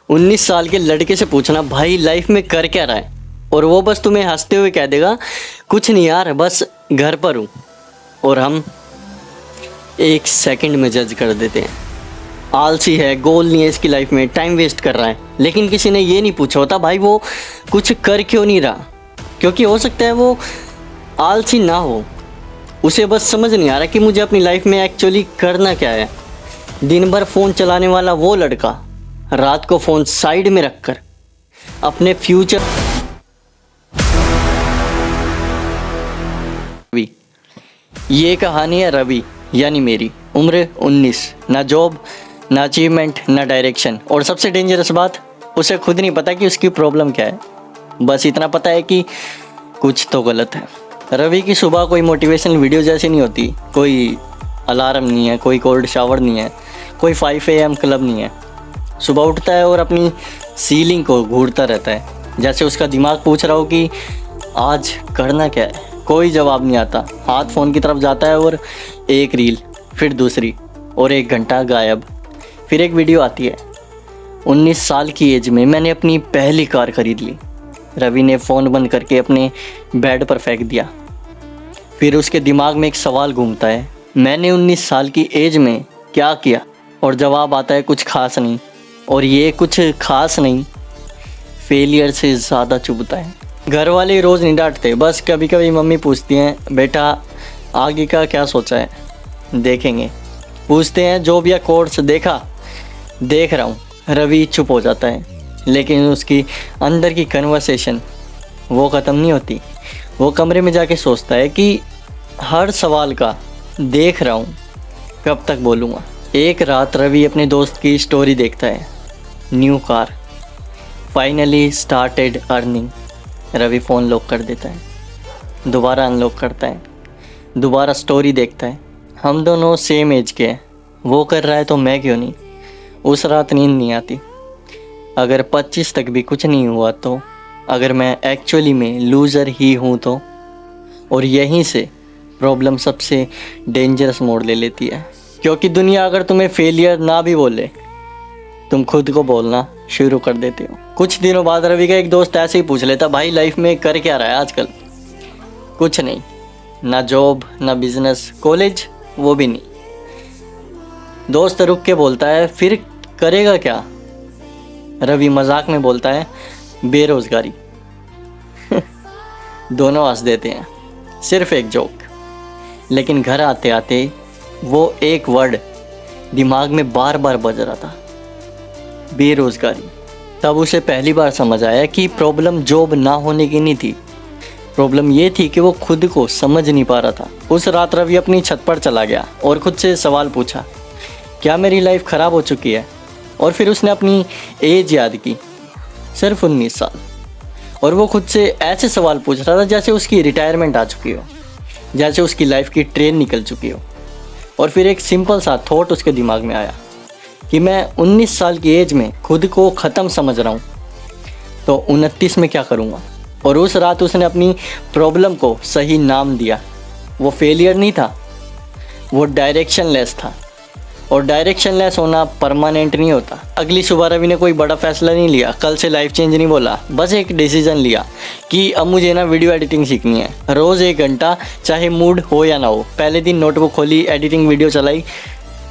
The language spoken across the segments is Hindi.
19 साल के लड़के से पूछना भाई लाइफ में कर क्या रहा है, और वो बस तुम्हें हंसते हुए कह देगा कुछ नहीं यार बस घर पर हूँ, और हम 1 सेकंड में जज कर देते हैं आलसी है, गोल नहीं है इसकी लाइफ में, टाइम वेस्ट कर रहा है। लेकिन किसी ने ये नहीं पूछा होता भाई वो कुछ कर क्यों नहीं रहा, क्योंकि हो सकता है वो आलसी ना हो, उसे बस समझ नहीं आ रहा कि मुझे अपनी लाइफ में एक्चुअली करना क्या है। दिन भर फ़ोन चलाने वाला वो लड़का रात को फ़ोन साइड में रखकर अपने फ्यूचर रवि, ये कहानी है रवि यानी मेरी। उम्र 19, ना जॉब ना अचीवमेंट ना डायरेक्शन, और सबसे डेंजरस बात उसे खुद नहीं पता कि उसकी प्रॉब्लम क्या है। बस इतना पता है कि कुछ तो गलत है। रवि की सुबह कोई मोटिवेशनल वीडियो जैसी नहीं होती, कोई अलार्म नहीं है, कोई कोल्ड शावर नहीं है, कोई 5 AM क्लब नहीं है। सुबह उठता है और अपनी सीलिंग को घूरता रहता है, जैसे उसका दिमाग पूछ रहा हो कि आज करना क्या है। कोई जवाब नहीं आता, हाथ फ़ोन की तरफ जाता है और एक रील, फिर दूसरी, और 1 घंटा गायब। फिर एक वीडियो आती है, 19 साल की एज में मैंने अपनी पहली कार खरीद ली। रवि ने फ़ोन बंद करके अपने बेड पर फेंक दिया। फिर उसके दिमाग में एक सवाल घूमता है, मैंने 19 साल की एज में क्या किया, और जवाब आता है कुछ खास नहीं। और ये कुछ खास नहीं फेलियर से ज़्यादा चुभता है। घर वाले रोज़ नहीं डांटते, बस कभी कभी मम्मी पूछती हैं बेटा आगे का क्या सोचा है, देखेंगे। पूछते हैं जॉब या कोर्स देखा, देख रहा हूँ। रवि चुप हो जाता है, लेकिन उसकी अंदर की कन्वर्सेशन वो ख़त्म नहीं होती। वो कमरे में जाके सोचता है कि हर सवाल का देख रहा हूँ कब तक बोलूँगा। एक रात रवि अपने दोस्त की स्टोरी देखता है, new car, finally started earning. Ravi phone lock कर देता है, दोबारा अनलॉक करता है, दोबारा स्टोरी देखता है। हम दोनों सेम एज के हैं, वो कर रहा है तो मैं क्यों नहीं। उस रात नींद नहीं आती। अगर 25 तक भी कुछ नहीं हुआ तो, अगर मैं एक्चुअली में लूज़र ही हूँ तो। और यहीं से प्रॉब्लम सबसे डेंजरस मोड़ ले लेती है, क्योंकि दुनिया अगर तुम्हें फेलियर ना भी बोले, तुम खुद को बोलना शुरू कर देते हो। कुछ दिनों बाद रवि का एक दोस्त ऐसे ही पूछ लेता, भाई लाइफ में कर क्या रहा है आजकल। कुछ नहीं, ना जॉब ना बिजनेस, कॉलेज वो भी नहीं। दोस्त रुक के बोलता है फिर करेगा क्या। रवि मजाक में बोलता है बेरोजगारी। दोनों हंस देते हैं, सिर्फ एक जोक। लेकिन घर आते आते वो एक वर्ड दिमाग में बार बार बज रहा था, बेरोजगारी। तब उसे पहली बार समझ आया कि प्रॉब्लम जॉब ना होने की नहीं थी, प्रॉब्लम ये थी कि वो खुद को समझ नहीं पा रहा था। उस रात रवि अपनी छत पर चला गया और खुद से सवाल पूछा, क्या मेरी लाइफ ख़राब हो चुकी है। और फिर उसने अपनी एज याद की, सिर्फ 19 साल। और वो खुद से ऐसे सवाल पूछ रहा था जैसे उसकी रिटायरमेंट आ चुकी हो, जैसे उसकी लाइफ की ट्रेन निकल चुकी हो। और फिर एक सिंपल सा थॉट उसके दिमाग में आया कि मैं 19 साल की एज में खुद को ख़त्म समझ रहा हूँ, तो 29 में क्या करूँगा। और उस रात उसने अपनी प्रॉब्लम को सही नाम दिया। वो फेलियर नहीं था, वो डायरेक्शनलेस था। और डायरेक्शनलेस होना परमानेंट नहीं होता। अगली सुबह रवि ने कोई बड़ा फैसला नहीं लिया, कल से लाइफ चेंज नहीं बोला, बस एक डिसीजन लिया कि अब मुझे ना वीडियो एडिटिंग सीखनी है। रोज़ 1 घंटा, चाहे मूड हो या ना हो। पहले दिन नोटबुक खोली, एडिटिंग वीडियो चलाई,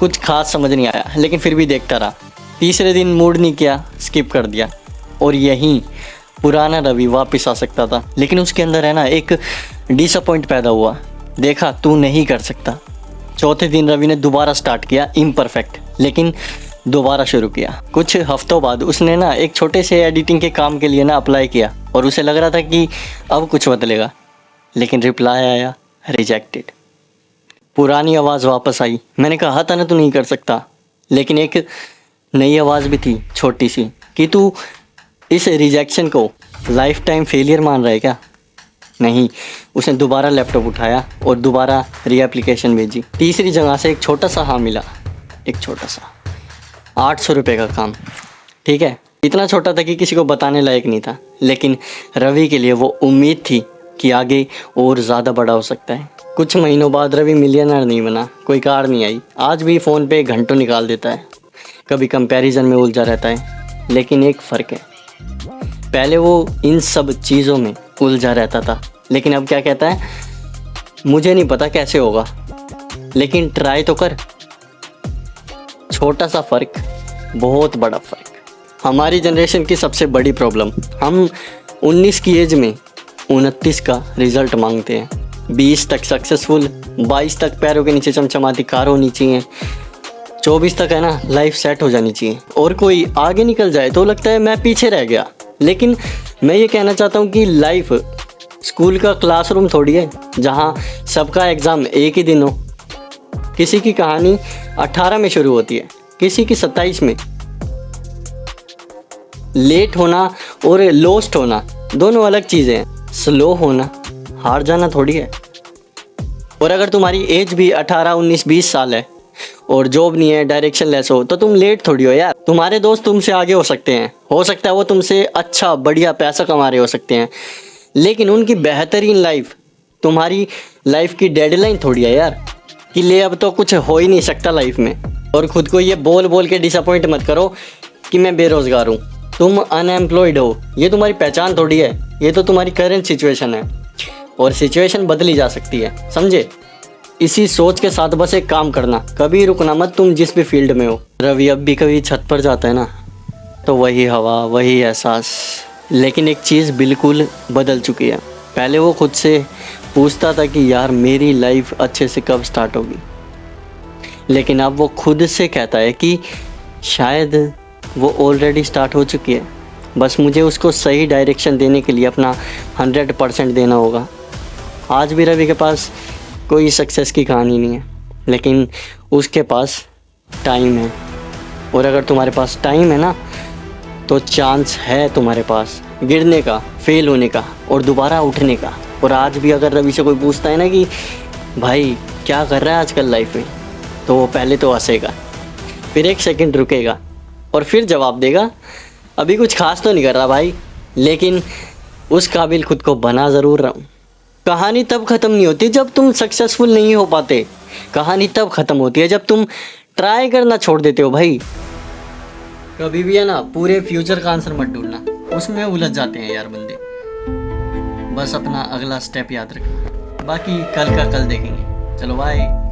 कुछ खास समझ नहीं आया, लेकिन फिर भी देखता रहा। तीसरे दिन मूड नहीं किया, स्किप कर दिया। और यहीं पुराना रवि वापस आ सकता था, लेकिन उसके अंदर है ना एक डिसअपॉइंट पैदा हुआ, देखा तू नहीं कर सकता। चौथे दिन रवि ने दोबारा स्टार्ट किया, इम्परफेक्ट, लेकिन दोबारा शुरू किया। कुछ हफ्तों बाद उसने ना एक छोटे से एडिटिंग के काम के लिए ना अप्लाई किया, और उसे लग रहा था कि अब कुछ बदलेगा, लेकिन रिप्लाई आया रिजेक्टेड। पुरानी आवाज़ वापस आई, मैंने कहा था ना तू नहीं कर सकता। लेकिन एक नई आवाज़ भी थी, छोटी सी, कि तू इस रिजेक्शन को लाइफ टाइम फेलियर मान रहा है क्या। नहीं, उसने दोबारा लैपटॉप उठाया और दोबारा रीएप्लीकेशन भेजी। तीसरी जगह से एक छोटा सा हाँ मिला, एक छोटा सा 800 रुपये का काम। ठीक है, इतना छोटा था कि किसी को बताने लायक नहीं था, लेकिन रवि के लिए वो उम्मीद थी कि आगे और ज़्यादा बड़ा हो सकता है। कुछ महीनों बाद रवि मिलियनर नहीं बना, कोई कार नहीं आई, आज भी फ़ोन पे घंटों निकाल देता है, कभी कंपैरिजन में उलझा रहता है, लेकिन एक फ़र्क है, पहले वो इन सब चीज़ों में उलझा रहता था, लेकिन अब क्या कहता है, मुझे नहीं पता कैसे होगा लेकिन ट्राई तो कर। छोटा सा फ़र्क, बहुत बड़ा फ़र्क। हमारी जनरेशन की सबसे बड़ी प्रॉब्लम, हम 19 की एज में 29 का रिज़ल्ट मांगते हैं। 20 तक सक्सेसफुल, 22 तक पैरों के नीचे चमचमाती कार होनी चाहिए, 24 तक है ना लाइफ सेट हो जानी चाहिए, और कोई आगे निकल जाए तो लगता है मैं पीछे रह गया। लेकिन मैं ये कहना चाहता हूँ कि लाइफ स्कूल का क्लासरूम थोड़ी है जहाँ सबका एग्ज़ाम एक ही दिन हो। किसी की कहानी 18 में शुरू होती है, किसी की 27 में। लेट होना और लोस्ट होना दोनों अलग चीज़ें हैं। स्लो होना हार जाना थोड़ी है। और अगर तुम्हारी एज भी 18, 19, 20 साल है और जॉब नहीं है, डायरेक्शन लेस हो, तो तुम लेट थोड़ी हो यार। तुम्हारे दोस्त तुमसे आगे हो सकते हैं, हो सकता है वो तुमसे अच्छा बढ़िया पैसा कमा रहे हो सकते हैं, लेकिन उनकी बेहतरीन लाइफ तुम्हारी लाइफ की डेडलाइन थोड़ी है यार, कि ले अब तो कुछ हो ही नहीं सकता लाइफ में। और ख़ुद को ये बोल बोल के डिसअपॉइंट मत करो कि मैं बेरोज़गार हूँ, तुम अनएम्प्लॉयड हो, ये तुम्हारी पहचान थोड़ी है, ये तो तुम्हारी करंट सिचुएशन है और सिचुएशन बदली जा सकती है, समझे। इसी सोच के साथ बस एक काम करना, कभी रुकना मत तुम जिस भी फील्ड में हो। रवि अब भी कभी छत पर जाता है ना तो वही हवा, वही एहसास, लेकिन एक चीज़ बिल्कुल बदल चुकी है। पहले वो खुद से पूछता था कि यार मेरी लाइफ अच्छे से कब स्टार्ट होगी, लेकिन अब वो खुद से कहता है कि शायद वो ऑलरेडी स्टार्ट हो चुकी है, बस मुझे उसको सही डायरेक्शन देने के लिए अपना 100% देना होगा। आज भी रवि के पास कोई सक्सेस की कहानी नहीं है, लेकिन उसके पास टाइम है, और अगर तुम्हारे पास टाइम है ना तो चांस है तुम्हारे पास गिरने का, फेल होने का और दोबारा उठने का। और आज भी अगर रवि से कोई पूछता है ना कि भाई क्या कर रहा है आजकल लाइफ में, तो वो पहले तो हंसेगा, फिर एक सेकंड रुकेगा और फिर जवाब देगा, अभी कुछ खास तो नहीं कर रहा भाई, लेकिन उस काबिल खुद को बना ज़रूर रहा हूँ। कहानी तब ख़त्म नहीं होती जब तुम सक्सेसफुल नहीं हो पाते, कहानी तब ख़त्म होती है जब तुम ट्राई करना छोड़ देते हो भाई। कभी भी है ना पूरे फ्यूचर का आंसर मत ढूंढना, उसमें उलझ जाते हैं यार बंदे। बस अपना अगला स्टेप याद रखना, बाकी कल का कल देखेंगे। चलो बाय।